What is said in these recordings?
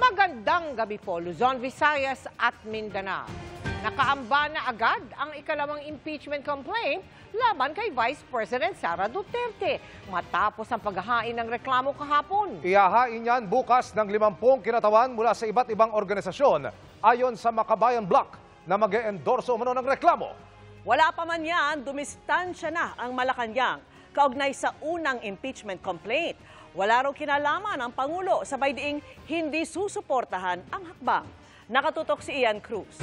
Magandang gabi po, Luzon, Visayas at Mindanao. Nakaamba na agad ang ikalawang impeachment complaint laban kay Vice President Sara Duterte matapos ang paghahain ng reklamo kahapon. Ihahain yan bukas ng 50 kinatawan mula sa iba't ibang organisasyon ayon sa Makabayan Bloc na mag-e-endorso umano ng reklamo. Wala pa man yan, dumistansya na ang Malacanang kaugnay sa unang impeachment complaint. Wala raw kinalaman ang Pangulo sabay diing hindi susuportahan ang hakbang. Nakatutok si Ian Cruz.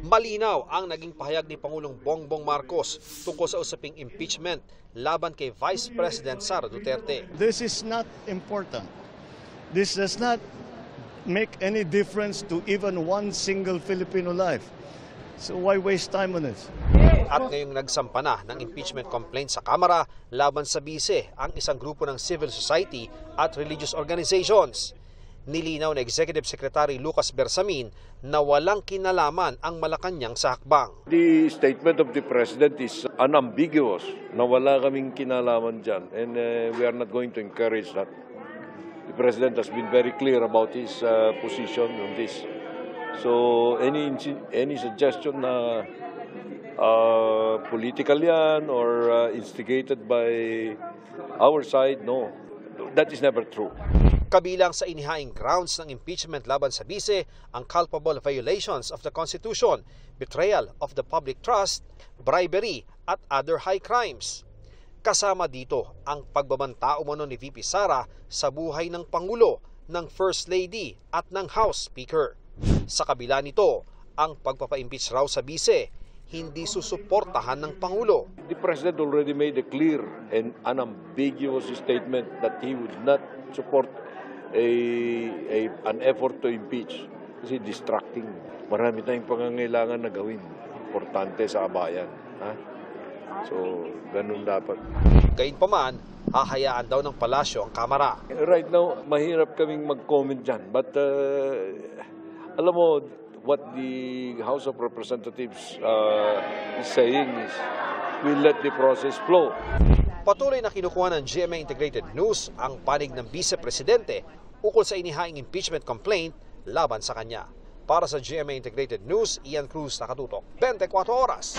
Malinaw ang naging pahayag ni Pangulong Bongbong Marcos tungkol sa usaping impeachment laban kay Vice President Sara Duterte. This is not important. This does not make any difference to even one single Filipino life. So why waste time on this? At ngayong nagsampa na ng impeachment complaint sa Kamara laban sa bise ang isang grupo ng civil society at religious organizations. Nilinaw na Executive Secretary Lucas Bersamin na walang kinalaman ang Malacanang sa hakbang. The statement of the President is unambiguous na wala kaming kinalaman dyan, and we are not going to encourage that. The President has been very clear about his position on this. So any suggestion na political yan or instigated by our side, no, that is never true. Kabilang sa inihaing grounds ng impeachment laban sa bise ang culpable violations of the Constitution, betrayal of the public trust, bribery at other high crimes. Kasama dito ang pagbabanta umano ni VP Sara sa buhay ng Pangulo, ng First Lady at ng House Speaker. Sa kabila nito, ang pagpapa-impeach raw sa bise, hindi susuportahan ng Pangulo. The President already made a clear and unambiguous statement that he would not support an effort to impeach kasi distracting. Marami tayong pangangailangan na gawin. Importante sa bayan. So, ganun dapat. Gayunpaman, hahayaan daw ng palasyo ang Kamara. Right now, mahirap kaming mag-comment dyan. But, alam mo, what the House of Representatives is saying is, we'll let the process flow. Patuloy na kinukuha ng GMA Integrated News ang panig ng Vice Presidente ukol sa inihaing impeachment complaint laban sa kanya. Para sa GMA Integrated News, Ian Cruz, nakatutok 24 oras.